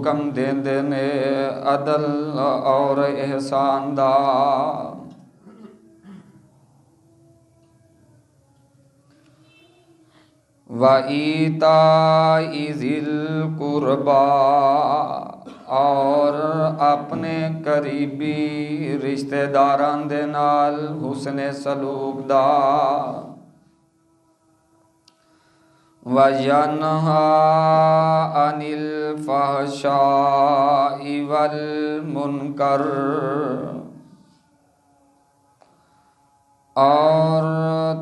حکم دیندے نے عدل اور احسان دا وَإِيتَاءِ ذِي الْقُرْبَى اور اپنے قریبی رشتہ داران دے نال حسن سلوک دا وَيَنْهَى عَنِ الْفَحْشَاءِ وَالْمُنْكَرِ اور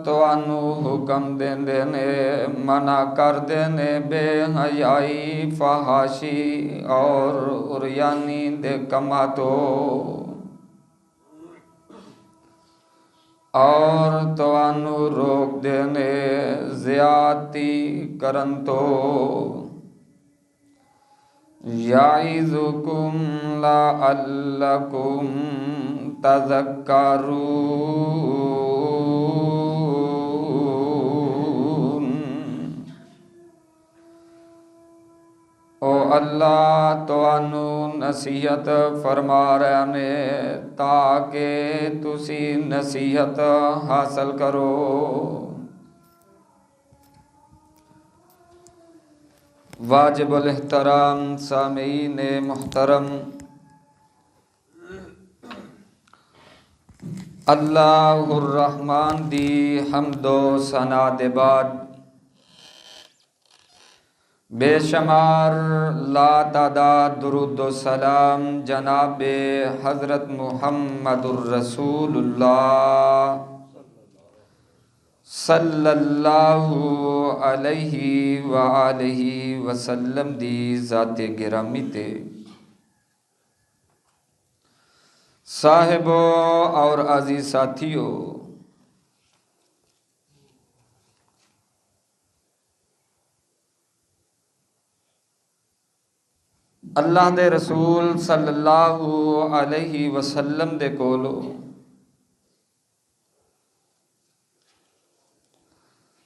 توانو حکم دیندے نے منع کر دینے بے حیائی فحاشی اور عریانی دے کما تو اور توانو روک دینے زیادتی کرن تو یعظکم لعلکم تذکرون او اللہ توانو نصیحت فرما رہے نے تاکہ تسی نصیحت حاصل کرو واجب الاحترام سامعین محترم اللہ الرحمن دی حمد و ثنا دے بعد بے شمار لا تعداد درود و سلام جناب حضرت محمد الرسول اللہ صلی اللہ علیہ وآلہ وسلم دی ذات گرامی تے صاحبو اور عزیز ساتھیو اللہ دے رسول صلی اللہ علیہ وسلم دے کولو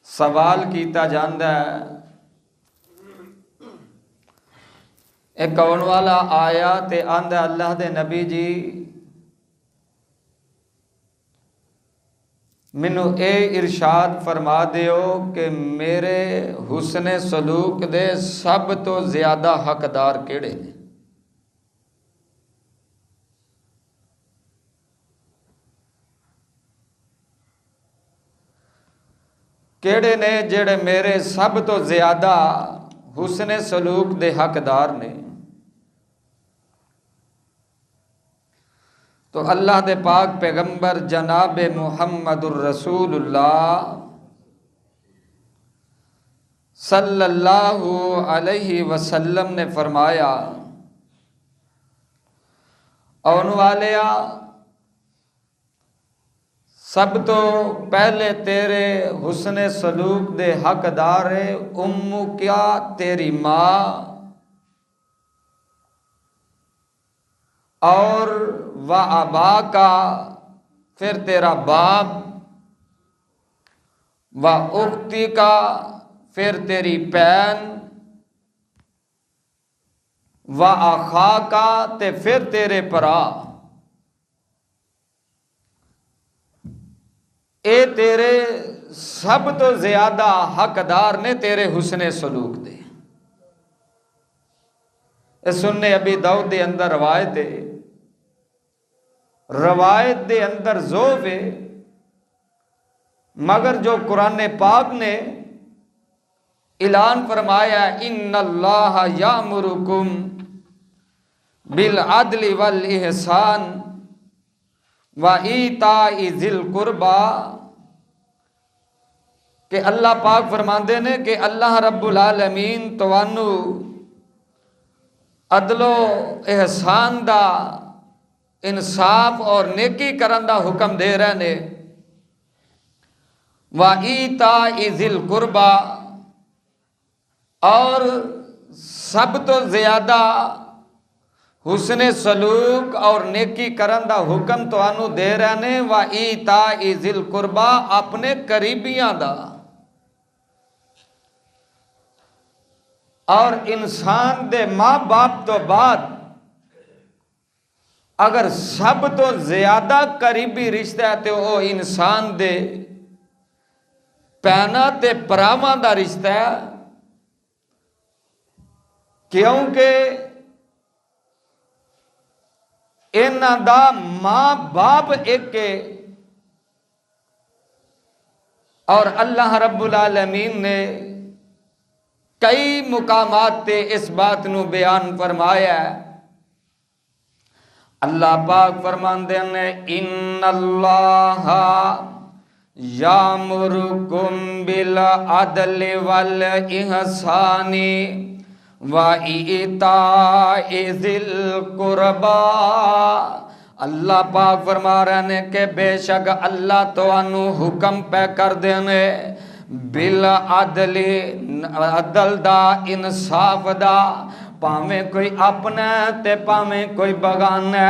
سوال کیتا جاندا ہے ایک کون والا آیا تے آندا اللہ دے نبی جی منو اے ارشاد فرما دیو کہ میرے حسن سلوک دے سب تو زیادہ حقدار کیڑے نے کیڑے نے جڑے میرے سب تو زیادہ حسن سلوک دے حقدار نے تو اللہ دے پاک پیغمبر جناب محمد الرسول اللہ صلی اللہ علیہ وسلم نے فرمایا اون والیا سب تو پہلے تیرے حسن سلوک دے حقدار ہے امو کیا تیری ماں اور و آبا کا پھر تیرا باپ و اختی کا پھر تیری بہن و آخا کا تے پھر تیرے پرا اے تیرے سب تو زیادہ حقدار نے تیرے حسن سلوک دے سننے ابی داؤد دے اندر روایت دے اندر ذوف ہے مگر جو قرآن پاک نے اعلان فرمایا ان اللہ یامرکم بالعدل والاحسان وایتاء ذی القربی کہ اللہ پاک فرماندے نے کہ اللہ رب العالمین توانو عدل و احسان دا انصاف اور نیکی کرن دا حکم دے رہے نے وایتاء ذی القربی اور سب تو زیادہ حسن سلوک اور نیکی کرن دا حکم توانو دے رہے نے وایتاء ذی القربی اپنے قریبیاں دا اور انسان دے ماں باپ تو بعد اگر سب تو زیادہ قریبی رشتہ ہے تو وہ انسان دے پینا تے پراواں دا رشتہ ہے، کیونکہ انہاں دا ماں باپ ایک ہے، اور اللہ رب العالمین نے کئی مقامات تے اس بات نو بیان فرمایا ہے۔ اللہ پاک فرماندے نے ان اللہ یامرکم بالعدل والاحسان وَإِيتَاءِ ذِي الْقُرْبَى، اللہ پاک فرما رہے ہیں کہ بے شک اللہ تو انو حکم پہ کر دینے بالعدل، عدل دا، انصاف دا، پاویں کوئی اپنا تے پاویں کوئی بغانا،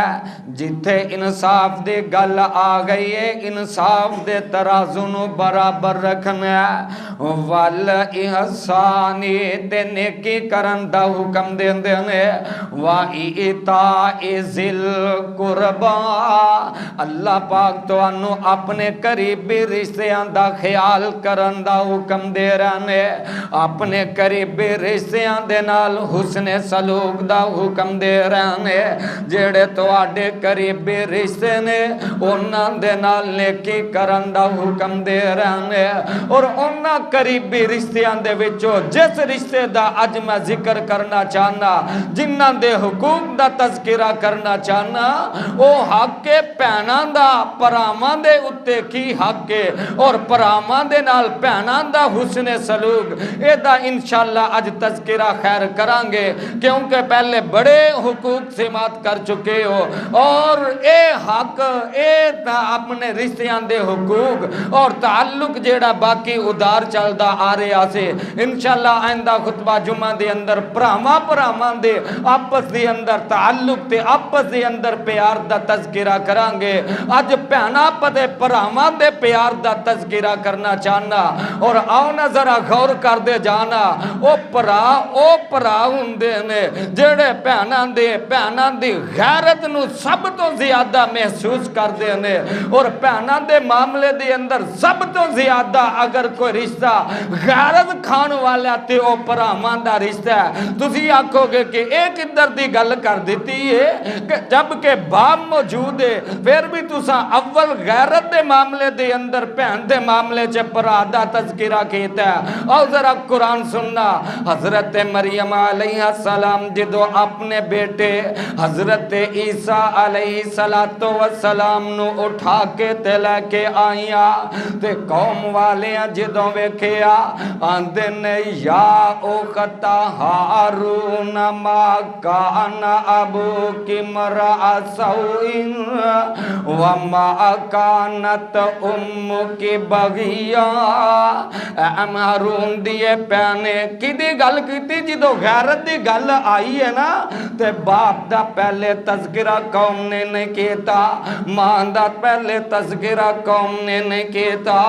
جتھے انصاف دی گل آ گئی ہے انصاف دے ترازو نو برابر رکھنا، والاحسان تے نیکی کرن دا حکم دیندے نے، وَإِيتَاءِ ذِي الْقُرْبَى، اللہ پاک تو انو اپنے قریبی رشتیاں دا خیال کرن دا حکم دے رہے، اپنے قریبی رشتیاں دے نال حسن سلوک دا حکم دے رہے، جیڑے تو آڈے قریبی رشتے نے انہاں دے نال نیکی کرن دا حکم دے رہے، اور انہاں قریبی رشتیاں دے وچو جس رشتے دا اج میں ذکر کرنا چاہنا، جنہاں دے حقوق دا تذکرہ کرنا چاہنا، او حق کے پہناں دا پراواں دے اتے کی حق کے، اور پراواں دے نال پہناں دا حسن سلوک، اے دا انشاءاللہ اج تذکرہ خیر کرانگے، کیونکہ پہلے بڑے حقوق سماعت کر چکے ہو، اور اے حق اے اپنے رشتیاں دے حقوق اور تعلق جیڑا باقی ادار چلدا آ رہا سے، انشاءاللہ آئندہ خطبہ جمعہ دے اندر پراواں دے آپس دے اندر تعلق تے آپس دے اندر پیار دا تذکرہ کرانگے۔ اج پہنا پدے پراواں دے پیار دا تذکرہ کرنا چاہنا، اور آؤ نہ ذرا غور کر دے جانا، او پرا ہوندے نے جڑے پہناں دی غیرت نو سب تو زیادہ محسوس کر دے نے، اور پہناں دے معاملے دے اندر سب تو زیادہ اگر کوئی رشتہ غیرت کھان والا تے او پراواں دا رشتہ ہے۔ تسی آکھو گے کہ ایک ادھر دی گل کر دیتی ہے کہ جب کہ باپ موجود ہے، پھر بھی تساں اول غیرت دے معاملے دے اندر پہن دے معاملے چ پرا دا تذکرہ کیتا ہے۔ اور ذرا قرآن سننا، حضرت مریم علیہ السلام جدو اپنے بیٹے حضرت عیسیٰ علیہ السلام نو اٹھا کے تے لے کے آئیاں، تے قوم والیاں جدو ویکھیا آندے نے یا اخت ہارون ما کان ابوک امرأ سوء وما کانت امک بغیا، ہارون دیے پیانے کی دی گل کیتی جدو غیرت دی گل آئی ہے نا، تے باپ دا پہلے تذکرہ قوم نے نہیں کیتا، ماں دا پہلے تذکرہ قوم نے نہیں کیتا،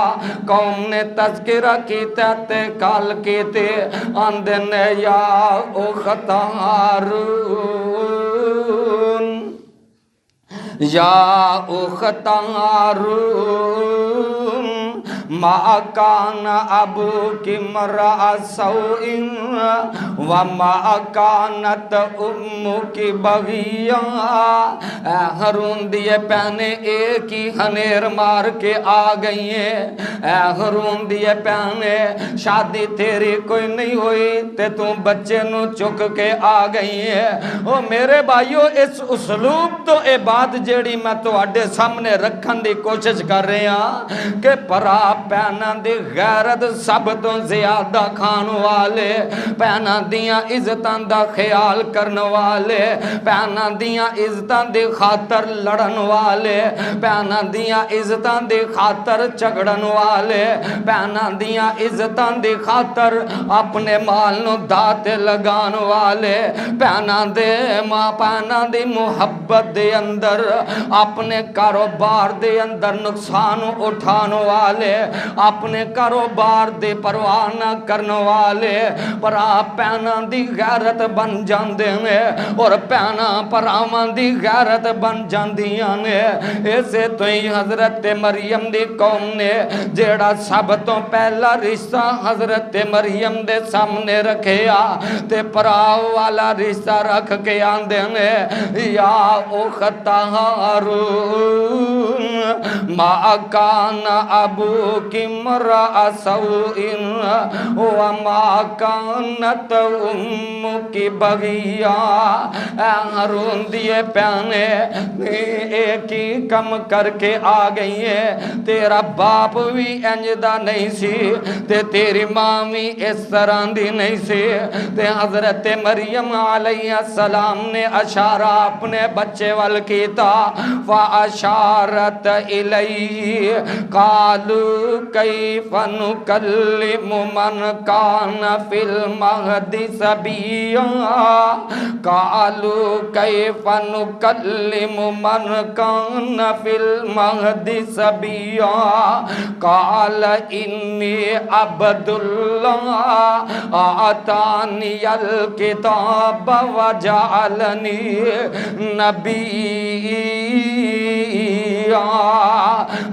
قوم نے تذکرہ کیتا تے کال کیتے آندے نے یا اخت ہارون، یا اخت ہارون ما کان ابوک امرأ سوء وما کانت امک بغیا، اے ہارون دیے پہنے ایک ہی ہنیر مار کے آ گئی ہیں، اے ہارون دیے پہنے شادی تیری کوئی نہیں ہوئی تے تو بچے نو چک کے آ گئی ہیں۔ او میرے بھائیو، اس اسلوب تو اے بات جیڑی میں تو اڈے سامنے رکھن دی کوشش کر رہے ہیں کہ پرا پہنا دی غیرت سب تو زیادہ کھان والے، پہنا دیاں عزتاں دا خیال کرن والے، پہنا دیاں عزتاں دی خاطر لڑن والے، پہنا دیاں عزتاں دی خاطر جھگڑن والے، پہنا دیاں عزتاں دی خاطر اپنے مال نو دات لگان والے، پہنا دی محبت دے اندر اپنے کاروبار دے اندر نقصان اٹھان والے، اپنے کاروبار دی پرواہ نہ کرن والے پرا پینا دی غیرت بن جاندے نے اور پینا پراواں دی غیرت بن جاندیاں نے اسے تو ہی حضرت مریم دی قوم نے جیڑا سب تو پہلا رشتہ حضرت مریم دے سامنے رکھیا تے پراو والا رشتہ رکھ کے آندے نے یا اخت ہارون ما کان ابوک امرأ سوء وما کانت امک بغیا اے ہارون دیے پیانے ایک ہی کم کر کے آ گئی ہے تیرا باپ بھی انجدہ نہیں سی تے تیری ماں بھی اس طرح دی نہیں سی تے حضرت مریم علیہ السلام نے اشارہ اپنے بچے وال کیتا فاشارت الیہ قالوا کیف نکلم من کان فی المہد صبیا قالوا کیف نکلم من کان فی المہد صبیا قال انی عبد اللہ آتانی الکتاب وجعلنی نبی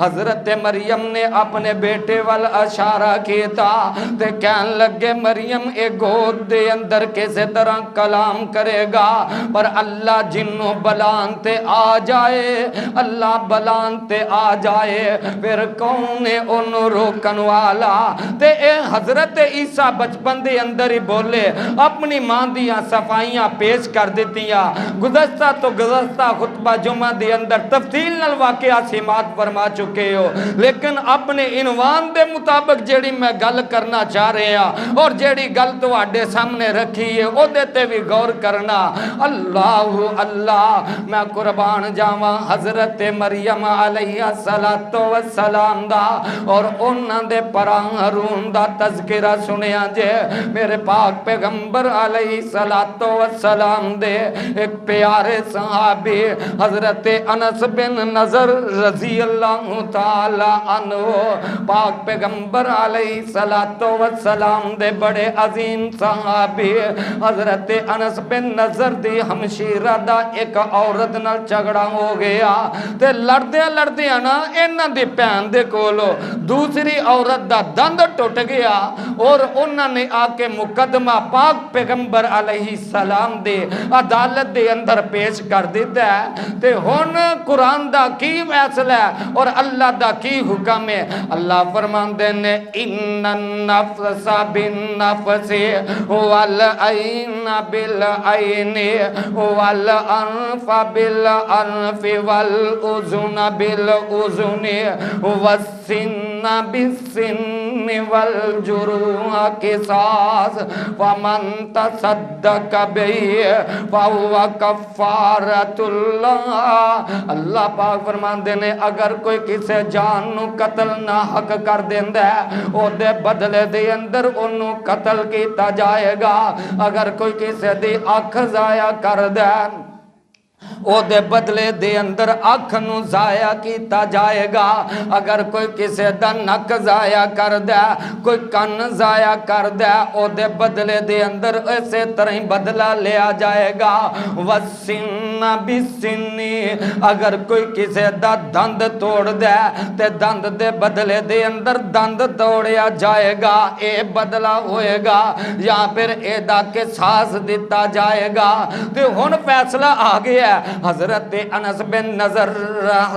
حضرت مریم نے اپنے بیٹے وال اشارہ کیتا تے کہن لگے مریم اے گود دے اندر کیسے طرح کلام کرے گا پر اللہ جنوں بلانتے آ جائے اللہ بلانتے آ جائے پھر کون انہوں روکن والا تے اے حضرت عیسیٰ بچپن دے اندر ہی بولے اپنی ماں دیاں صفائیاں پیش کر دیتیاں گزشتہ تو گزشتہ خطبہ جمعہ دے اندر تفصیل نال واقعہ سماعت فرما چکے ہو لیکن اپنے عنوان دے مطابق جیڑی میں گل کرنا چاہ رہے ہیں اور جیڑی گل تو آڈے سامنے رکھی ہے او دیتے بھی غور کرنا اللہ اللہ میں قربان جاواں حضرت مریم علیہ السلام دا اور انہاں دے پراں ہارون دا تذکرہ سنیا جے میرے پاک پیغمبر علیہ السلام دے ایک پیارے صحابی حضرت انس بن نظر رضی اللہ تعالی عنہ پاک پیغمبر علیہ السلام دے بڑے عظیم صحابی حضرت انس بن نظر دی ہمشیرہ دا ایک عورت نال جھگڑا ہو گیا تے لڑدیاں نا انہاں دی بہن دے کولو دوسری عورت دا دند ٹوٹ گیا اور انہاں نے آ کے مقدمہ پاک پیغمبر علیہ السلام دے عدالت دے اندر پیش کر دیتا ہے تے ہن قرآن دا کی فیصلہ ہے اور اللہ دا کی حکم ہے اللہ فرماندے نے ان النفس بالنفس والعین بالعین والانف بالانف والاذن بالاذن والسن بالسن والجروح قصاص ومن تصدق به فهو کفارۃ اللہ اللہ پاک فرماندے نے اگر کوئی کسے جان نو قتل نہ حق کر دیندا ہے او دے بدلے دے اندر اونوں قتل کیتا جائے گا اگر کوئی کسے دی اکھ ضائع کر دے او دے بدلے دے اندر اکھ نو ضائع کیتا جائے گا اگر کوئی کسے دا نک ضائع کر دے کوئی کن ضائع کر دے او دے بدلے دے اندر ایسے طرح بدلہ لیا جائے گا وَالسِّنَّ بِالسِّنِّ اگر کوئی کسے دا دند توڑ دے تے دند دے بدلے دے اندر دند توڑیا جائے گا اے بدلہ ہوئے گا یا پھر اے دا کے ساز دیتا جائے گا تے ہن فیصلہ آ گیا حضرت انس بن نظر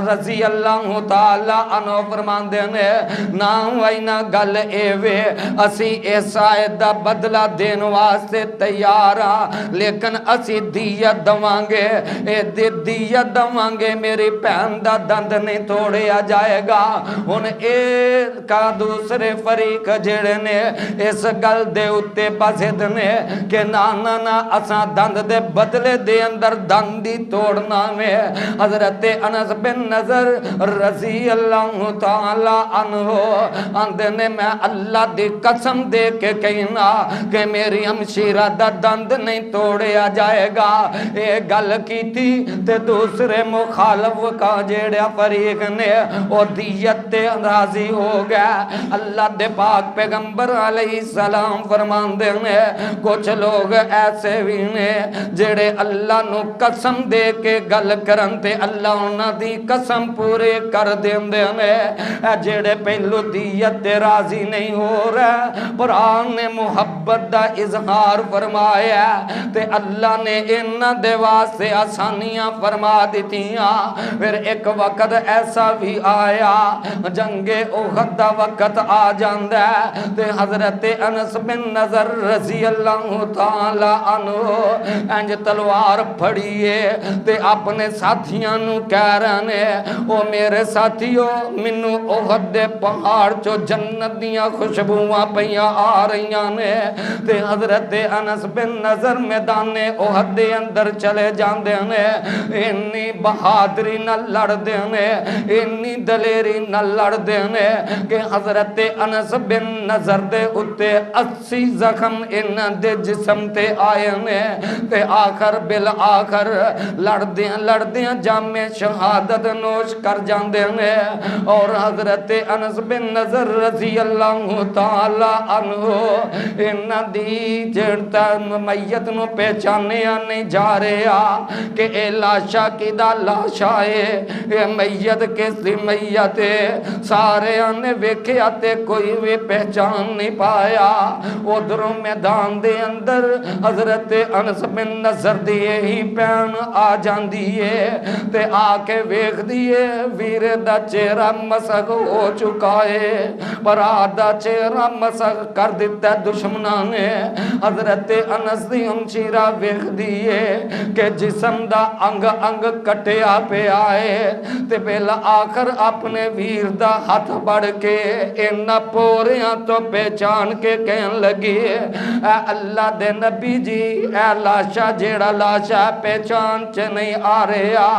رضی اللہ تعالی عنہ فرماندے نے نا وینا گل ایوے اسی ایسا دا بدلہ دین واسطے تیار ہاں لیکن اسی دیت دوانگے اے دیت دوانگے میری بہن دا دند نہیں توڑیا جائے گا ہن اے کا دوسرے فریق جڑے نے اس گل دے اتے بزد نے کہ نا نا نا اساں دند دے بدلے دے اندر دند دی توڑنا میں۔ حضرت انس بن نضر رضی اللہ تعالی عنہ آندے نے میں اللہ دی قسم دے کے کہنا کہ میری ہمشیرہ دا دند نہیں توڑیا جائے گا۔ ایک گل کی تھی تے دوسرے مخالف کا جیڑا فریق نے او دیت تے راضی ہو گیا۔ اللہ دے پاک پیغمبر علیہ السلام فرماندے نے کچھ لوگ ایسے بھی نے جڑے اللہ نو قسم دے کے گل کرن تے اللہ انہاں دی قسم پورے کر دیندے نے۔ جڑے پہلو دیت تے راضی نہیں ہو رہے قرآن نے محبت دا اظہار فرمایا تے اللہ نے انہاں دے واسطے آسانیاں فرما دیتیاں۔ پھر ایک وقت ایسا بھی آیا جنگ احد دا وقت آ جاندا ہے تے حضرت انس بن نضر رضی اللہ تعالی عنہ انج تلوار پھڑیے تے اپنے ساتھیاں نو کہہ رہے او میرے ساتھیو مینوں احد دے پہاڑ چو جنت دیاں خوشبوواں پیاں آ رہیاں نے تے حضرت انس بن نضر میدان احد دے اندر چلے جاندے نے۔ انی بہادری نہ لڑ دے نے، انی دلیری نہ لڑ دے نے کہ حضرت انس بن نضر دے اتے 80 زخم انہاں دے جسم تے آئے نے تے آخر بالآخر لڑدیاں جامع شہادت نوش کر جاندے نے۔ اور حضرت انس بن نضر رضی اللہ تعالی عنہ انہاں دی جڑتا میت نو پہچانیا نہیں جا رہا کہ اے لاشا کی دا لاشا ہے، اے میت کس دی میت ہے۔ سارے نے ویکھیا تے کوئی بھی پہچان نہیں پایا۔ ادھروں میدان دے اندر حضرت انس بن نضر دی ہی پہن آ جاندی ہے تے آ کے ویکھ دیے ویر دا چہرہ مسخ ہو چکا ہے، پر آدھا چہرہ مسخ کر دیتا دشمناں نے۔ حضرت انس دی ہمشیرہ ویکھ دیے کہ جسم دا انگ انگ کٹیا پہ آئے تے بلا آخر اپنے ویر دا ہاتھ بڑھ کے انہاں پوریاں تو پہچان کے کہن لگی اے اللہ دے نبی جی اے لاشا جیڑا لاشا پہچان چ نہیں آ رہا،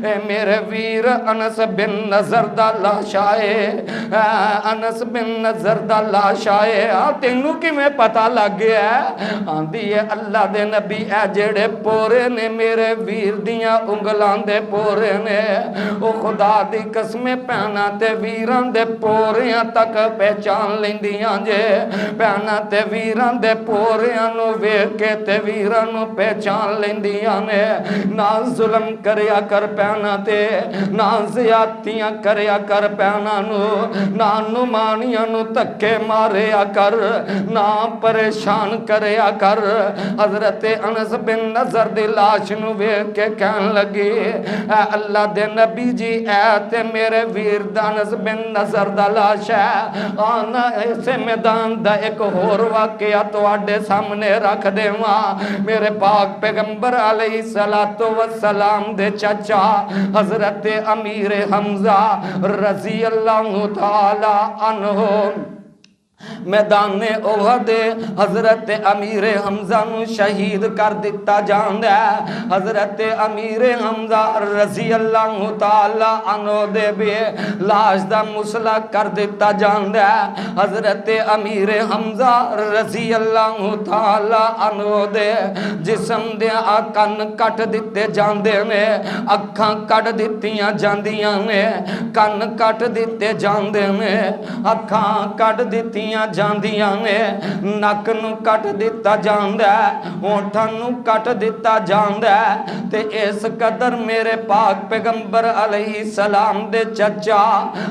اے میرے ویر انس بن نضر دا لاشا ہے، انس بن نضر دا لاشا ہے۔ تینوں کی میں پتہ لگ گیا ہے؟ آندھی ہے اللہ دے نبی اے جیڑے پورے نے میرے ویر دیاں انگلان دے پورے نے، او خدا دی قسمیں پہنا تے ویران دے پوریاں تک پہچان لیندیاں جے، پہنا تے ویران دے پوریاں نو ویکھ کے تے ویران نو پہچان لیندیاں نے۔ نہ ظلم کریا کر پہنا تے نہ زیادتیاں کریا کر پہنا نو، نہ نمانیاں نو تکے ماریا کر، نہ پریشان کریا کر۔ حضرت انس بن نضر دی لاش نو ویکھ کے کہن لگی اے اللہ دے نبی جی اے تے میرے ویر دا انس بن نضر دا لاش ہے۔ آنا ایسے میدان دا ایک اور واقعہ تواڈے سامنے رکھ دیواں۔ میرے پاک پیغمبر علیہ السلام دے چچا حضرت امیر حمزہ رضی اللہ تعالی عنہ میدان احد حضرت امیر حمزہ نو شہید کر دیتا جاندا ہے۔ حضرت امیر حمزہ رضی اللہ تعالی عنہ دے بھی لاش دا مسئلہ کر دیتا جاندا ہے۔ حضرت امیر حمزہ رضی اللہ تعالی عنہ دے جسم دے کن کٹ دیتے جاندے نے، اکھاں کٹ دتیاں جاندیاں نے، کن کٹ دیتے جاندے نے، اکھاں کٹ دتیاں جاندیاں نے، نک نو کٹ دیتا جاندا ہے، ہونٹاں نو کٹ دیتا جاندا ہے۔ تے اس قدر میرے پاک پیغمبر علیہ السلام دے چچا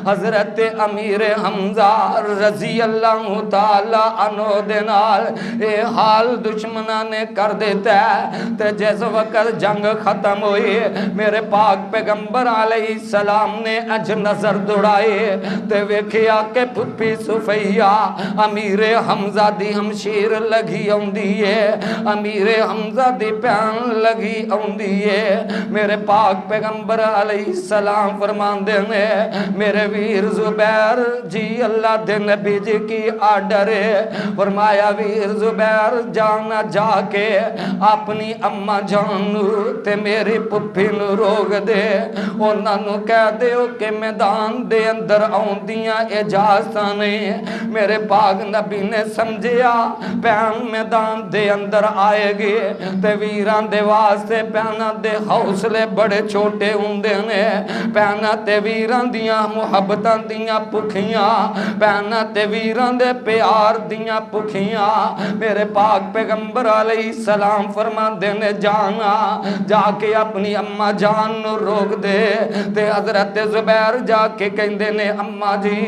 حضرت امیر حمزہ رضی اللہ تعالی عنہ دے نال اے حال دشمناں نے کر دیتا ہے۔ تے جس وقت جنگ ختم ہوئی میرے پاک پیغمبر علیہ السلام نے اج نظر دوڑائے تے ویکھیا کہ پھپھی صفیہ امیر حمزہ دی ہمشیر لگی آندی ہے امیر حمزہ دی پہن لگی آندی ہے میرے پاک پیغمبر علیہ السلام فرماندے نے میرے ویر زبیر جی اللہ دے نبی جی کی آرڈر ہے فرمایا ویر زبیر جانا جا کے اپنی اماں جان تے میری پپھی نو روک دے انہاں نو کہہ دیو کہ میدان دے اندر آوندیاں اجازتاں نہیں میرے پاک نبی نے سمجھیا پہن میدان دے اندر آئے گی تے ویران دے واسطے پہنا دے حوصلے بڑے چھوٹے ہوندے نے پہنا تے ویران دیاں محبتاں دیاں پکھیاں پہنا تے ویران دے پیار دیاں پکھیاں میرے پاک پیغمبر علیہ السلام فرما دینے جانا جا کے اپنی اماں جان نو روک دے تے حضرت زبیر جا کے کہندے نے اماں جی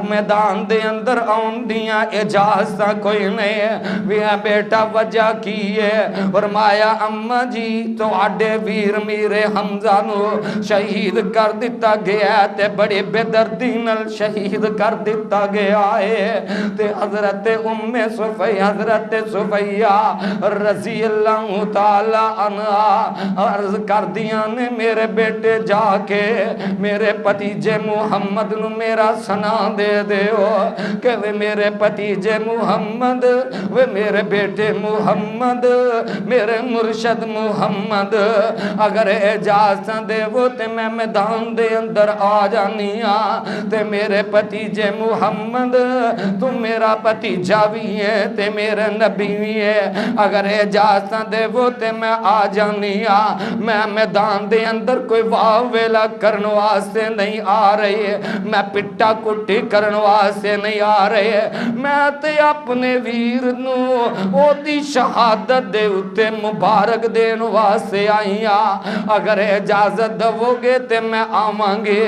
میدان دے اندر آن دیاں اجازتاں کوئی نہیں ویہ بیٹا وجہ کی ہے فرمایا اماں جی تو آڈے ویر میرے حمزہ نو شہید کر دیتا گیا تے بڑی بے دردی نال شہید کر دیتا گیا ہے تے حضرت ام صفیہ حضرت صفیہ رضی اللہ تعالی عنہ عرض کر دیا نے میرے بیٹے جا کے میرے پتیجے محمد نو میرا سنا دے دیو کہ وہ میرے پتیجے محمد وہ میرے بیٹے محمد میرے مرشد محمد اگر اجازت دے وہ تے میں میدان دے اندر آ جانیا تے میرے پتیجے محمد تو میرا پتیجا بھی ہے تے میرے نبی بھی ہے اگر اجازت دے وہ تے میں آ جانیا میں میدان دے اندر کوئی واہ ویلا کرن واسطے نہیں آ رہی ہے میں پٹا کٹی کرن واسطے نہیں آ رہی ہے میں تے اپنے ویر نو او دی شہادت دے اتے مبارک دین واسطے آئیاں اگر اجازت دو گے تے میں آواں گے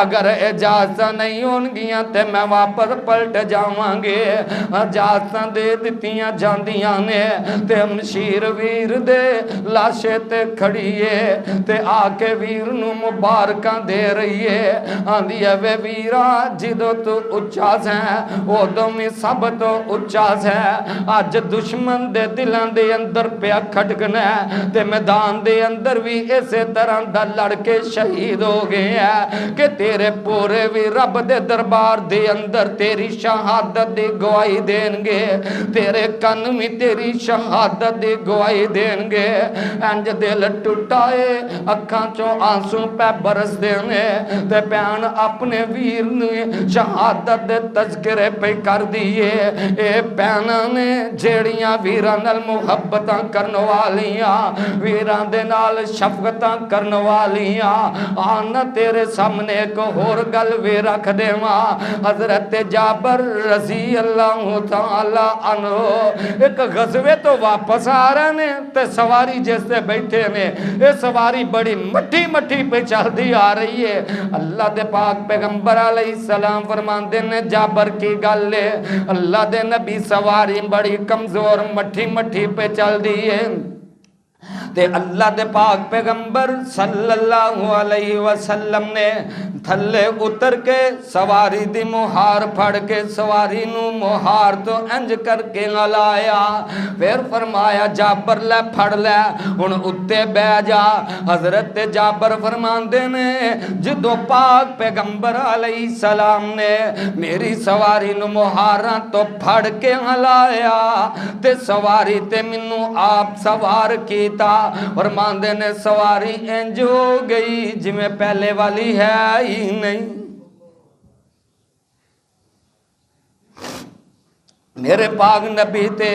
اگر اجازت نہیں ہونگیاں تے میں واپس پلٹ جاواں گے اجازت دے دیتیاں جاندیاں نے تے ہمشیر ویر دے لاشے تے کھڑیے تے آکے ویر نو مبارکاں دے رہیے آندیا وے ویرا جدو تو اچاز ہیں او دومی سب تو اچاز ہے آج دشمن دے دلان دے اندر پیا کھٹکنا ہے تے میدان دے اندر بھی ایسے طرح دا لڑکے شہید ہو گئے ہیں کہ تیرے پورے بھی رب دے دربار دے اندر تیری شہادت دی گواہی دیں گے تیرے کن میں تیری شہادت دی گواہی دیں گے انج دل ٹوٹائے اکھاں چو آنسوں پہ برس دینے تے پہن اپنے ویر نے شہادت دے تذکرے پہ کر دیئے اے پہنہ نے جیڑیاں ویران المحبتاں کرنے والیاں ویران دے نال شفقتاں کرنے والیاں آنا تیرے سامنے کو ہور گل وی رکھ دے ماں حضرت جابر رضی اللہ تعالی عنہ ایک غزوے تو واپس آ رہے نے تے سواری جیسے بیٹھے نے یہ سواری بڑی مٹھی مٹھی پہ چل دی آ رہی ہے اللہ دے پاک پیغمبر علیہ السلام فرمان دے نے جابر کی گل لے اللہ دے نبی سواری بڑی کمزور مٹھی مٹھی پہ چل دی ہے تے اللہ دے پاک پیغمبر صلی اللہ علیہ وسلم نے تھلے اتر کے سواری دی مہار پھڑ کے سواری نو مہار تو انج کر کے لایا پھر فرمایا جابر لے پھڑ لے ان اتے بے جا حضرت جابر فرمان دے نے جدو پاک پیغمبر علیہ السلام نے میری سواری نو مہاراں تو پھڑ کے لایا تے سواری تے منو آپ سوار کیتا فرمان دے نے سواری انج ہو گئی جی میں پہلے والی ہے ہی نہیں میرے پاک نبی تے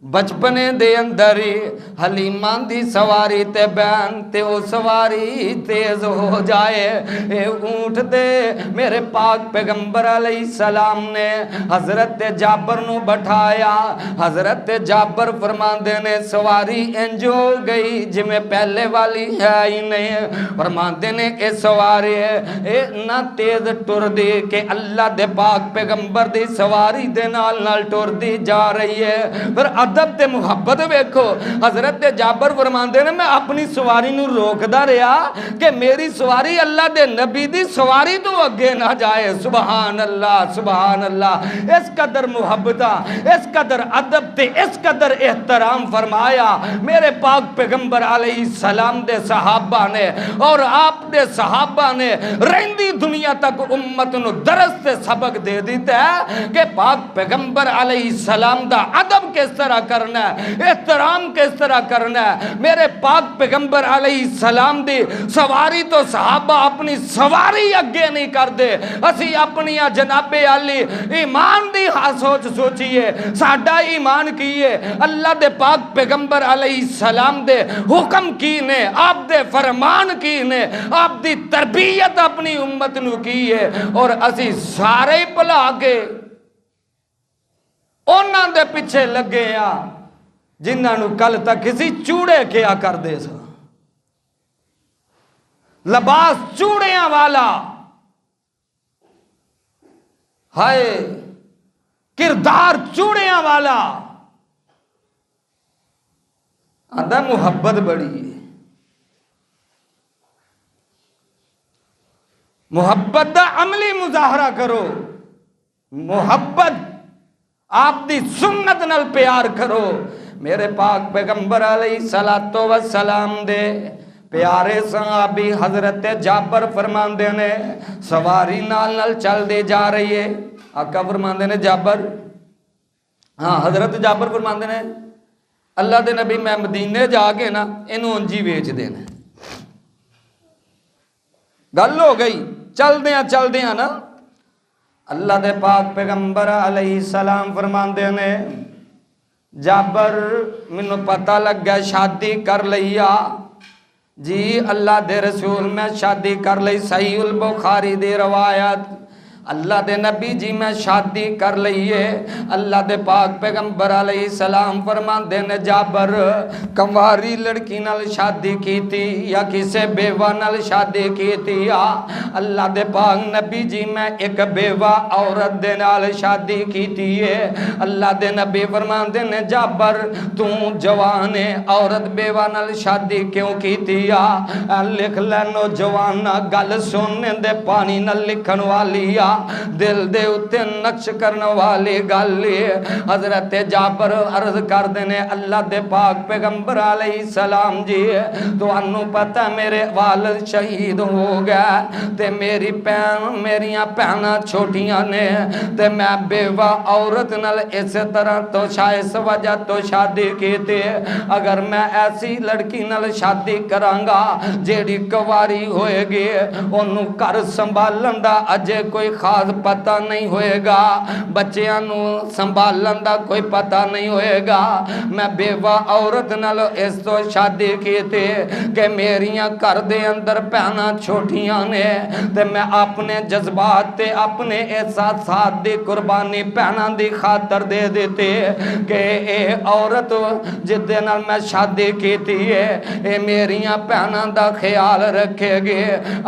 بچپنے دے اندری حلیمان دی سواری تے بین تے او سواری تیز ہو جائے اے اونٹ دے میرے پاک پیغمبر علیہ السلام نے حضرت جابر نو بٹھایا حضرت جابر فرمان دے نے سواری انج ہو گئی جی میں پہلے والی ہے ہی نہیں فرمان دے نے اے سواری اے نہ تیز ٹر دی کہ اللہ دے پاک پیغمبر دی سواری دے نال ٹر دی جا رہی ہے پھر ادب تے محبت ویکھو. حضرت جابر فرماندے نے میں اپنی سواری نو روکدا رہیا کہ میری سواری اللہ دے نبی دی سواری تو اگے نہ جائے. سبحان اللہ سبحان اللہ. اس قدر محبتہ، اس قدر ادب تے اس قدر احترام فرمایا میرے پاک پیغمبر علیہ السلام دے صحابہ نے. اور آپ دے صحابہ نے رہندی دنیا تک امت نو درس تے سبق دے دیتا ہے کہ پاک پیغمبر علیہ السلام دا ادب کس طرح کرنا ہے، احترام کس طرح کرنا ہے. میرے پاک پیغمبر علیہ السلام دی سواری تو صحابہ اپنی سواری اگے نہیں کر دے. اسی اپنی جناب علی ایمان دی سوچئے ساڈا ایمان کیے اللہ دے پاک پیغمبر علیہ السلام دے حکم کی نے، آپ دے فرمان کی نے، آپ دی تربیت اپنی امت نو کی ہے. اور اسی سارے بھلا کے انہاں دے پیچھے لگے ہاں جنہاں نو کل تک کسی چوڑے کیا کر دے سا. لباس چوڑیاں والا، ہائے کردار چوڑیاں والا. آدھا محبت بڑی ہے. محبت دا عملی مظاہرہ کرو. محبت آپ دی سنت نال پیار کرو. میرے پاک پیغمبر علیہ الصلوۃ والسلام دے پیارے صحابی حضرت جابر فرماندے نے سواری نال چل دے جا رہی ہے. آقا فرماندے نے جابر، ہاں حضرت جابر فرماندے نے اللہ دے نبی میں مدینے جا کے نا انہوں انجی ویچ دینا. گل ہو گئی. چل دیاں نا. اللہ دے پاک پیغمبر علیہ السلام فرماندے نے جابر منو پتہ لگ گیا شادی کر لیا. جی اللہ دے رسول میں شادی کر لئی. صحیح البخاری دی روایت. اللہ دے نبی جی میں شادی کر لئیے. اللہ دے پاک پیغمبر علیہ السلام فرماندے نے جابر کنواری لڑکی نال شادی کی تھی یا کسے بیوہ نال شادی کی تھی؟ اللہ دے پاک نبی جی میں ایک بیوہ عورت دے نال شادی کی تھی. اللہ دے نبی فرماندے نے جابر تو جوان عورت بیوہ نال شادی کیوں کی تھی؟ لکھ لینو جوانا گل سننے دے پانی نال لکھن والی دل دے اتے نقش کرنے والی گالی. حضرت جابر عرض کر دینے اللہ دے پاک پیغمبر علیہ السلام جی تو انہوں پتہ میرے والد شہید ہو گیا تے میری میریاں پہنا چھوٹیاں نے تے میں بیوہ عورت نل اس طرح تو شاید وجہ تو شادی کی تھی. اگر میں ایسی لڑکی نل شادی کرانگا جیڑی کواری ہوئے گی انہوں کر سنبھالن دا اجے کوئی خاص پتہ نہیں ہوئے گا، بچیاں نو سنبھالن دا کوئی پتہ نہیں ہوئے گا. میں بیوہ عورت نال اس تو شادی کی تھی کہ میریاں کر دے اندر پہنا چھوٹیاں نے تے میں اپنے جذبات تے اپنے احساسات دی قربانی پہنا دی خاطر دے دیتے کہ اے عورت جدے نال میں شادی کی تھی اے میریاں پہنا دا خیال رکھے گی.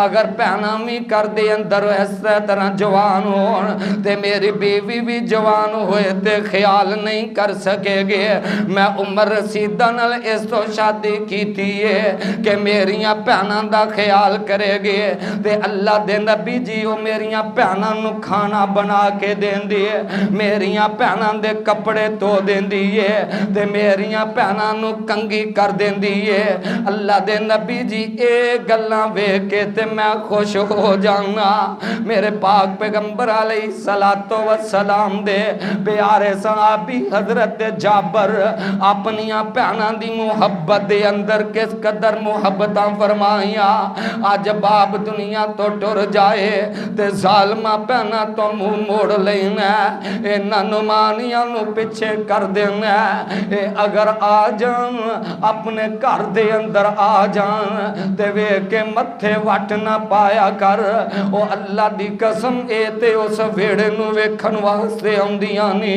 اگر پہنا بھی کر دے اندر اس طرح جوان ہون تے میری بیوی بھی جوان ہوئے تے خیال نہیں کر سکے گے. میں عمر رسیدہ نال اس تو شادی کی تھی کہ میریاں پہنا دا خیال کرے گے تے اللہ دے نبی جی وہ میریاں پہنا نو کھانا بنا کے دین دیئے، میریاں پہنا دے کپڑے تو دین دیئے تے میریاں پہنا نو کنگی کر دین دیئے. اللہ دے نبی جی اے گلاں وے کے تے میں خوش ہو جانا. میرے پاک پیغمبر علیہ السلام دے پیارے صحابی حضرت جابر اپنیاں پہنا دی محبت دے اندر کس قدر محبتاں فرمائیاں. آج باپ دنیا تو ٹر جائے تے ظالمہ پہنا تو منہ موڑ لینا اے ننمانیاں نو پچھے کر دینا اے اگر آ جان اپنے گھر دے اندر آ جان تے وے کے متھے وٹ نہ پایا کر. او اللہ دی قسم اے تے اس ویڑے نو ویکھن واسطے آندیاں نے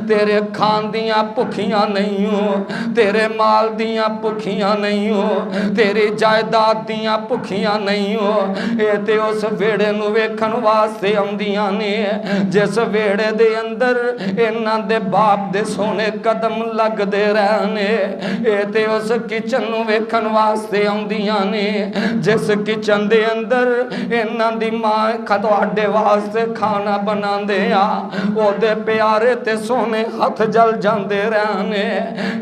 تیرے کھان دیاں بھکھیاں نہیں ہو تیرے مال دیاں بھکھیاں نہیں ہو تیری جائیداد دیاں بھکھیاں نہیں ہو اے تے اس ویڑے نو ویکھن واسطے آندیاں نے جس ویڑے دے اندر انہاں دے باپ دے سونے قدم لگ دے رہنے اے تے اس کچن نو ویکھن واسطے آندیاں نے جس کچن دے اندر انہاں دی ماں تواڈے واسطے کھانا بنا دیا او دے پیارے تے سونے ہاتھ جل جاندے رہنے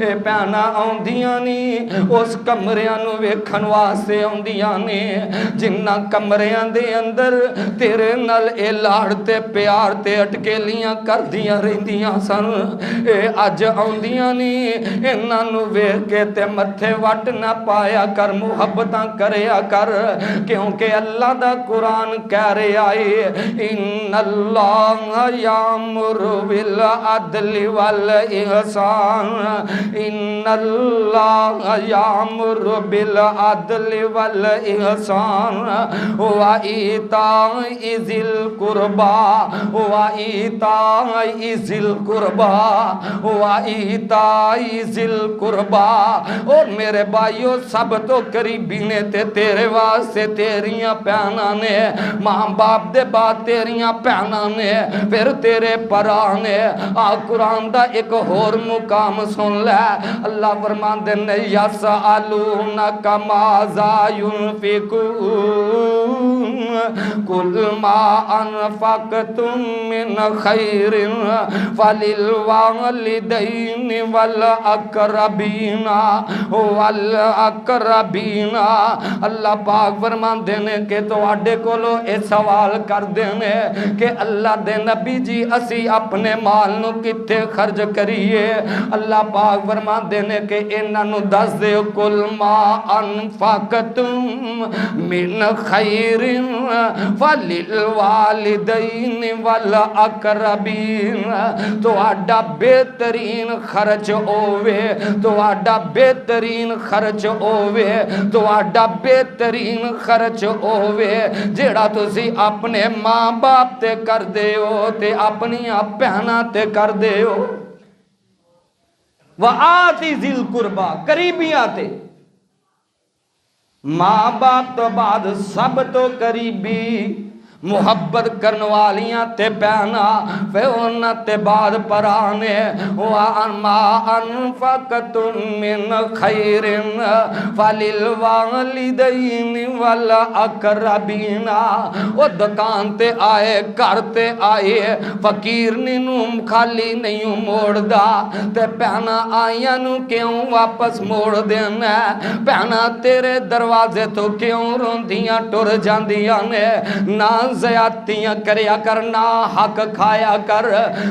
اے بھینا آندیاں نی اس کمریاں نو ویکھن واسطے آندیاں نے جنہ کمریاں دے اندر تیرے نال اے لاڑ تے پیار تے اٹکیلیاں کر دیاں رہندیاں سن اے اج آندیاں نی انہاں نو ویکھ کے تے متھے وٹ نہ پایا کر محبتاں کریا کر کیونکہ اللہ دا قرآن کہہ رہے آئے ان اللہ یامر بالعدل والاحسان ان اللہ یامر بالعدل والاحسان وایتاء ذی القربى وایتاء ذی القربى وایتاء ذی القربى اور میرے بھائیو سب تو قریبی نے تے تیرے واسطے تیریاں بہناں نے ماں باپ دے بعد تیریاں بہناں نے پھر تیرے پرا نے آ قرآن دا ایک اور مقام سن لے اللہ فرماندے نے یسألونک ماذا ينفقون قل ما انفقتم من خیر فللوالدین والاقربین اللہ پاک فرماندے نے کہ تواڈے کولو اے سوال کر دینے کہ اللہ دے نبی جی اسی اپنے مال نو کتے خرچ کریے اللہ پاک فرماندے نے کہ انہاں نو دس دیو کل ما انفقتم من خیر فللوالدین والاقربین تواڈا بہترین خرچ ہووے تواڈا بہترین خرچ ہووے تواڈا بہترین خرچ ہووے جیڑا تسی اپنے ماں باپ تے کر دیو تے اپنی بہناں تے کر دیو وآتی ذی القربى قریبیاں تے ماں باپ تو بعد سب تو قریبی محبت کرن والیاں تے بہنا پھر انہاں تے بعد پرانے وَمَا أَنفَقْتُم مِّنْ خَيْرٍ فَلِلْوَالِدَيْنِ وَالْأَقْرَبِينَ وہ دکان تے آئے گھر تے آئے فقیر نوں خالی نہیں موڑ دا تے بہنا آئیاں نوں کیوں واپس موڑ دینا بہنا تیرے دروازے تو کیوں روندیاں ٹر جاندیاں نے نہ زیادتیاں کریا کر نہ حق کھایا کر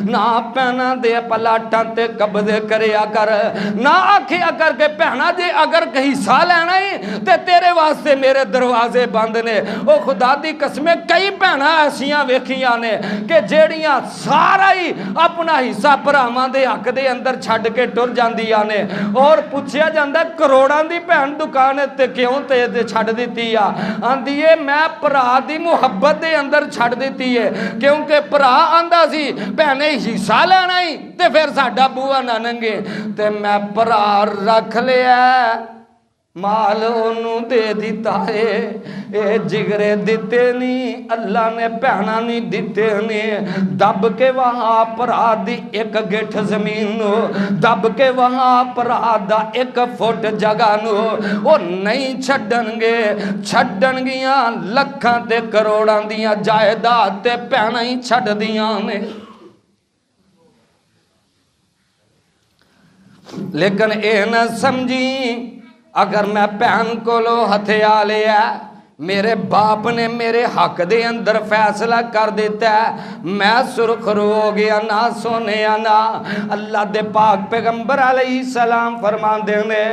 نہ پہنا دے پلاٹاں تے قبضے کریا کر نہ آکھیا کر کے پہنا دے اگر کہیں سا لینا ہی تے تیرے واسطے میرے دروازے بند نے او خدا دی قسمیں کئی پہنا ایسیاں ویکھیاں نے کہ جیڑیاں سارا ہی اپنا حصہ پراواں دے حق دے اندر چھڈ کے ٹر جاندیاں نے اور پوچھیا جاندا کروڑاں دی بہن دکان تے کیوں تے چھڈ دتی آ آندی اے میں پرا دی محبت دے اندر چھڑ دیتی ہے کیونکہ پرا آندہ سی پہنے حصہ لینا ہی تے پھر ساڈا بوا نہ ننگے تے میں پرا رکھ لیا مال انہوں دے دیتا ہے اے جگرے دیتے نہیں اللہ نے پہنا نہیں دیتے نہیں دب کے وہاں پرا دی ایک گٹھ زمین نو دب کے وہاں پرا دا ایک فٹ جگہ نو وہ نہیں چھڑن گیاں لکھاں تے کروڑاں دیاں جائیداد تے پہنا ہی چھڑ دیاں نے لیکن اے نہ سمجھی اگر میں پہن کو لو ہتھیا لیا میرے باپ نے میرے حق دے اندر فیصلہ کر دیتا ہے میں سرخ رو ہو گیا نہ سونے نہ اللہ دے پاک پیغمبر علیہ السلام فرمان دینے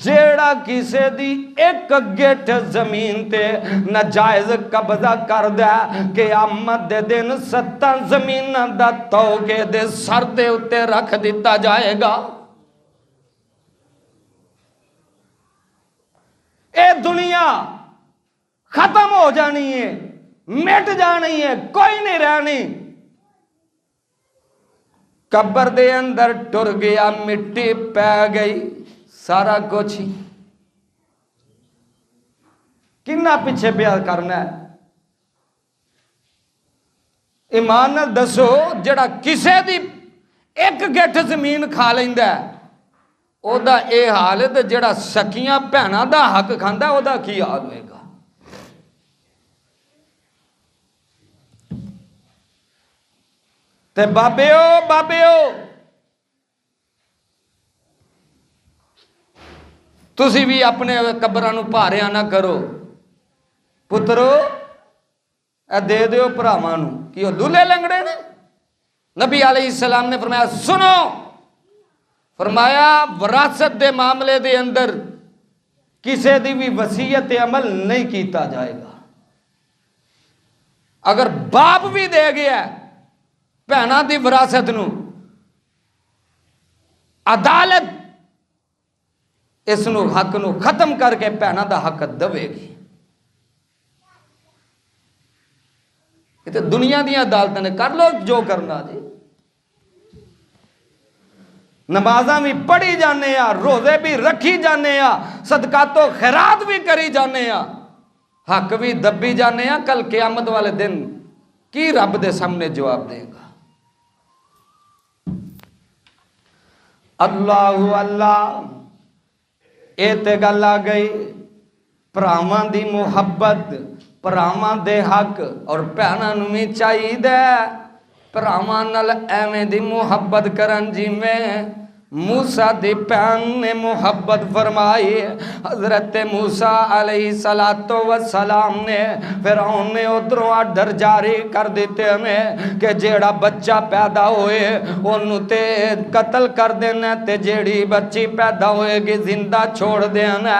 جیڑا کسے دی ایک گٹھ زمین تے ناجائز قبضہ کر دے قیامت دے دن 7 زمین دا توکے دے سر دے اتے رکھ دیتا جائے گا اے دنیا ختم ہو جانی ہے مٹ جانی ہے، کوئی نہیں رہنی۔ قبر دے اندر ٹر گیا، مٹی پہ گئی، سارا کچھ ہی کنا پیچھے بیان کرنا ہے۔ ایمان نال دسو، جڑا کسے دی ایک گٹھ زمین کھا لیندا ہے او دا اے حال ہے، تے جڑا سکیاں بھیناں دا حق کھاندا ہے او دا کی حال ہوئے گا؟ تے بابیو تسی بھی اپنے قبراں نوں بھاریا نہ کرو، پترو اے دے دیو بھراواں نوں، کہ او دلہے لنگڑے نے؟ نبی علیہ السلام نے فرمایا سنو، فرمایا وراثت دے معاملے دے اندر کسے دی بھی وصیت عمل نہیں کیتا جائے گا۔ اگر باپ بھی دے گیا بھیناں دی وراثت نو، عدالت اس نو حق نو ختم کر کے بھیناں دا حق دے گی۔ یہ تو دنیا دیا عدالتوں نے کر لو جو کرنا جی، نمازاں بھی پڑھی جانے آ، روزے بھی رکھی جانے آ، صدقات و خیرات بھی کری جانے آ، حق بھی دبی جانے آ، کل قیامت والے دن کی رب دے سامنے جواب دے گا۔ اللہ اللہ اے تے گل آ گئی پراواں دی محبت، پراواں دے حق، اور بھیناں نوں وی چاہیے پراواں نال ایویں دی محبت کرن جویں موسیٰ دی بھین نے محبت فرمائی۔ حضرت موسیٰ علیہ السلام نے فرعون نے ادھروں آرڈر جاری کر دیتے ہیں کہ جیڑا بچہ پیدا ہوئے انہوں تے قتل کر دینا، تے جیڑی بچی پیدا ہوئے گی زندہ چھوڑ دینا۔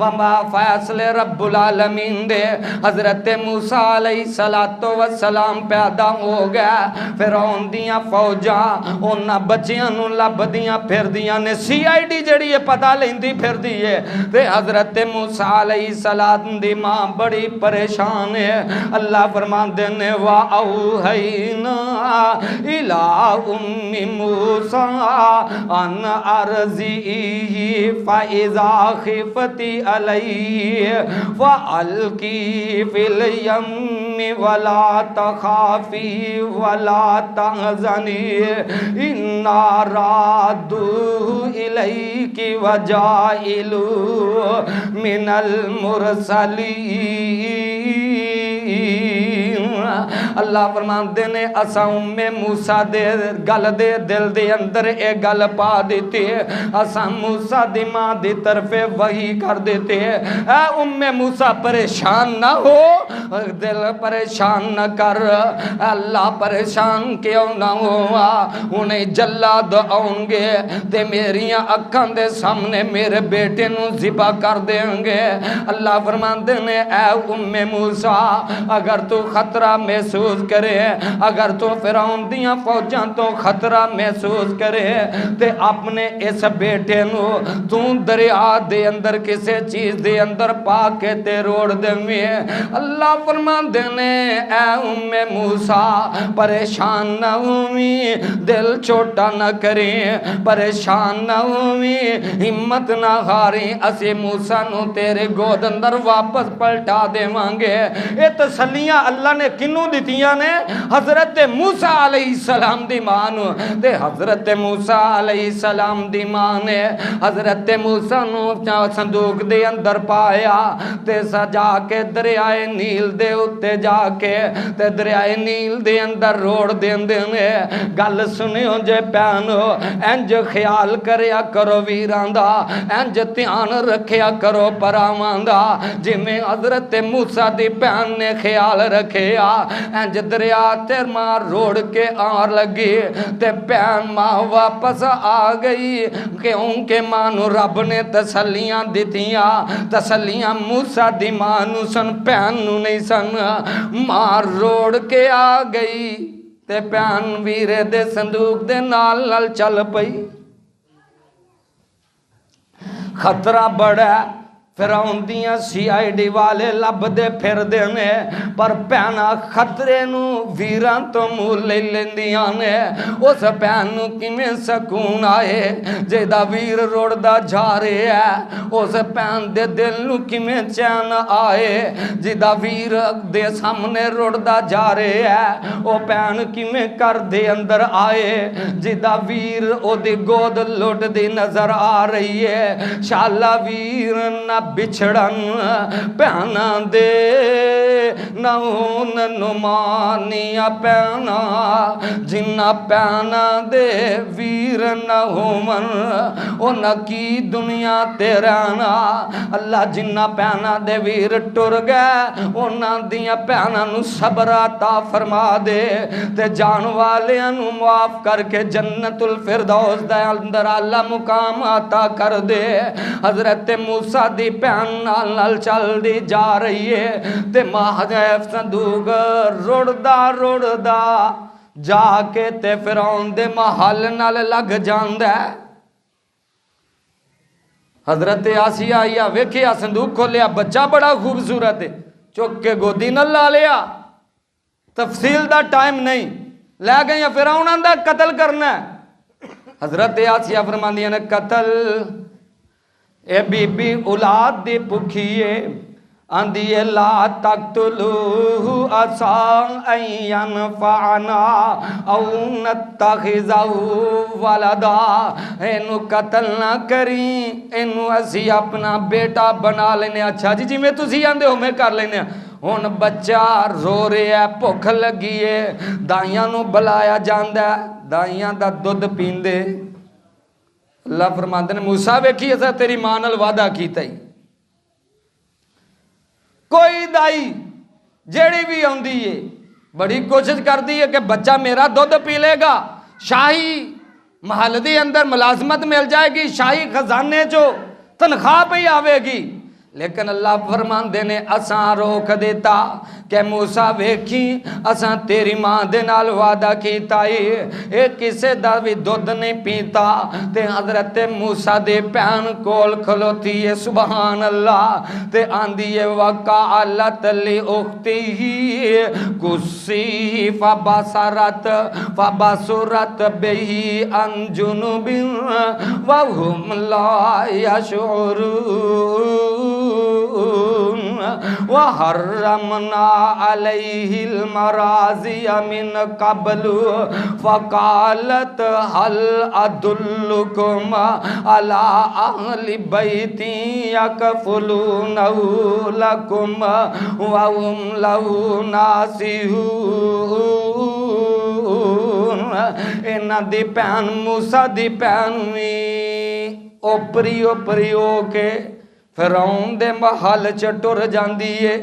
وما فیصلے رب العالمین دے حضرت موسیٰ علیہ السلام پیدا ہو گیا۔ فرعون دیاں فوجاں انہاں بچیاں نوں لب دیاں پھر دیاں نے، سی آئی ڈی جڑی ہے پتہ لیندی پھر دیئے، تے حضرت موسیٰ علیہ السلام دی ماں بڑی پریشان ہے۔ اللہ فرماندے نے وَأَوْحَيْنَا إِلَىٰ أُمِّ مُوسَىٰ أَنْ أَرْضِعِيهِ فَإِذَا خِفْتِ عَلَيْهِ فَأَلْقِيهِ فِي الْيَمِّ وَلَا تَخَافِي وَلَا تَحْزَنِي إِنَّا رَادُّوهُ إِلَيْكِ وَجَاعِلُوهُ مِنَ الْمُرْسَلِينَ۔ اللہ فرماندے نے اساں موسیٰ دے گل دے دل دے اندر اے گل پا دیتی ہے، اساں موسیٰ دی ماں دی طرف وحی کر دیتے ہیں۔ اے موسیٰ پریشان نہ ہو، دل پریشان نہ کر، اللہ پریشان کیوں نہ ہوا، انہیں جلاد آؤں گے تے میریاں اکھاں دے سامنے میرے بیٹے نوں ذبح کر دیں گے۔ اللہ فرماندے نے اے موسیٰ اگر تو خطرہ محسوس کرے، اگر تو فرعون دیاں فوجاں تو خطرہ محسوس کرے تے اپنے اس بیٹے نو تو دریا دے اندر کسے چیز دے اندر پا کے تے روڑ دے۔ اللہ فرماندے نے اے موسیٰ پریشان نہ ہوئی، دل چھوٹا نہ کریں، پریشان نہ ہوئی، ہمت نہ ہاری، اسی موسیٰ نو تیرے گود اندر واپس پلٹا دے مانگے۔ اے تسلیاں اللہ نے کنوں دیتیاں نے؟ حضرت موسیٰ علیہ السلام دی ماں نو، تے حضرت موسیٰ علیہ السلام دی ماں نے حضرت موسیٰ نو صندوق دے اندر پایا تے سجا کے دریائے نیل دے اتے جا کے تے دریائے نیل دے اندر روڑ دین دینے۔ گل سنیو جے پیانو، انج خیال کریا کرو ویران دا، انج تیان رکھیا کرو پراوان دا، جی میں حضرت موسیٰ دی بہن نے خیال رکھیا، انج دریا تیر ماں روڑ کے آر لگی تے بہن ماں واپس آ گئی، کیونکہ ماں نو رب نے تسلیاں دیتیاں، تسلیاں موسیٰ دی ماں نو سن، بہن نو نہیں سن۔ ماں روڑ کے آ گئی تے بہن ویرے دے صندوق دے نال نال چل پئی۔ خطرہ بڑا فرعون دیاں CID والے لبدے پھر دینے پر پینا خطرے نو ویران تو مولے لیندیاں نے اس پینو کی میں سکون آئے جیدہ ویر روڑ دا جا رہے ہے اس پین دے دل نو کی میں چین آئے جیدہ ویر دے سامنے روڑ دا جا رہے ہے او پین کی میں کر دے اندر آئے جیدہ ویر او دی گود لوٹ دی نظر آ رہی ہے شالا ویر نہ بچھڑن پہنا دے نہون نمانیا پہنا جنہ پہنا دے ویر نہومن او نکی دنیا تیرانا اللہ جنہ پہنا دے ویر ٹر گئے او نہ دیا پہنا نو صبر عطا فرما دے تے جان والے انو معاف کر کے جنت الفردوس دے اندر اللہ مقام عطا کر دے حضرت موسیٰ دی پہن نال چل دی جا رہی ہے تے مہجیف صندوق رڑدا جا کے تے فرعون دے محل نال لگ جاندہ ہے حضرت آسیہ آیا ویکھیا صندوق کھولیا بچہ بڑا خوبصورت ہے چک کے گودی نہ لا لیا تفصیل دا ٹائم نہیں لے گئے یا فرعون اندہ قتل کرنا ہے حضرت آسیہ فرماندیاں نے قتل اے بی بی اولاد دی پکھیے اندیے لا تقتلوہ اسان این فعنا او نتخذہو ولدا اینو قتل نہ کریں اینو اسی اپنا بیٹا بنا لینے اچھا جی میں تسی آندے ہو میں کر لینے ہون بچہ رو رہے ہے بھوک لگی ہے دائیاں نو بلایا جاندہ ہے دائیاں دا دودھ پیندے اللہ فرماندے نے موسیٰ ویکھی ایسا تیری ماں نال وعدہ کیتا ہی کوئی دائی جیڑی بھی ہوندی ہے بڑی کوشش کر دی ہے کہ بچہ میرا دودھ پی لے گا شاہی محل دی اندر ملازمت مل جائے گی شاہی خزانے جو تنخواہ پہ ہی آوے گی لیکن اللہ فرمان دینے اساں روک دیتا کہ موسیٰ ویکھی اساں تیری ماں دے نال وعدہ کیتا اے کسے دا بھی دودھ نہیں پیتا تے حضرت موسیٰ دے پین کول کھلوتی ہے سبحان اللہ تے آندی ہے وقالت لی اختی کسی فبصرت بہی ان جنوب وهم لا یشعرون وحرمنا علیہ المراضی من قبل فقالت هل ادلکم علی اہل بیتی یکفلونہ لکم وهم له ناصحون انہ دی پین موسیٰ دی پین وی اوپری ہو کے فرعون دے محل چٹور جاندی ہے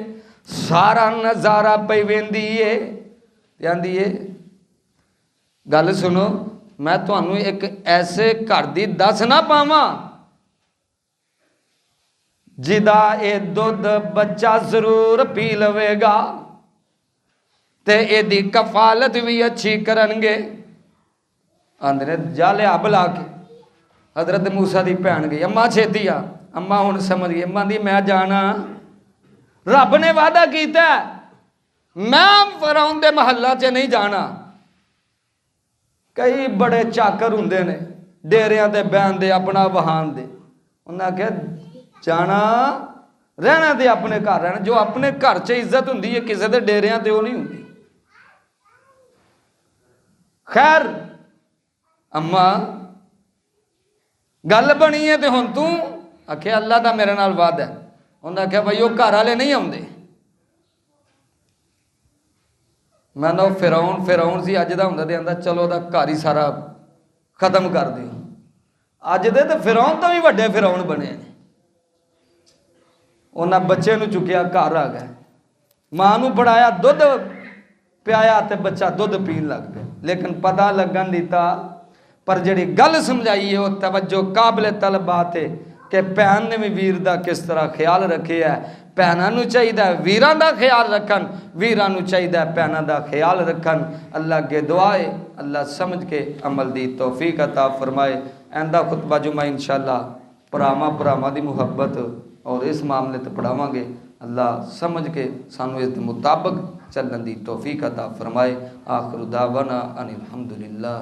سارا نظارہ پہ ویندی ہے جاندی ہے گل سنو میں تو انہوں ایک ایسے کر دی دس نہ پاما جدا اے دودھ بچہ ضرور پی لوے گا تے اے دی کفالت بھی اچھی کرنگے اندرے جالے ابلا کے حضرت موسیٰ دی پہن گئی اماں چھیتی آ اماں ہون سمجھ گئی اماں دی میں جانا رب نے وعدہ کیتا ہے میں فرعون دے محلہ چے نہیں جانا کئی بڑے چاکر ہوندے نے ڈیریاں دے بین دے اپنا وہان دے انہاں کہ جانا رہنا دے اپنے گھر رہنا جو اپنے گھر چے عزت ہوندی ہے کسے دے ڈیریاں تے وہ نہیں ہوندی خیر اماں گل بنی ہے تے ہن تو آکھے اللہ دا میرے نال وعدہ ہے انہوں نے کہا بھائی وہ گھر والے نہیں آؤندے میں نو فرعون سی اج دا ہوندا تے آندا چلو دا گھر ہی سارا ختم کر دیو اج دے تے فرعون تو بھی وڈے فرعون بنے نے انہاں بچے نو چکیا گھر آ گئے ماں نو پڑھایا دودھ پیایا تے بچہ دودھ پین لگ گیا لیکن پتہ لگن دیتا پر جڑی گل سمجھائی ہے وہ توجہ قابل طلب بات ہے کہ پہن نے بھی ویر دا کس طرح خیال رکھے ہے پہنہ نو چاہیدہ ویران دا خیال رکھن ویران نو چاہیدہ پہنہ دا خیال رکھن اللہ کے دعائے اللہ سمجھ کے عمل دی توفیق عطا فرمائے آئندہ خطبہ جمعہ انشاءاللہ ਭਰਾਵਾਂ ਭਰਾਵਾਂ ਦੀ ਮੁਹੱਬਤ اور اس معاملے تے پڑھاواں گے اللہ سمجھ کے سانو اس دے مطابق چلن دی توفیق عطا فرمائے آخر دعوانا ان الحمدللہ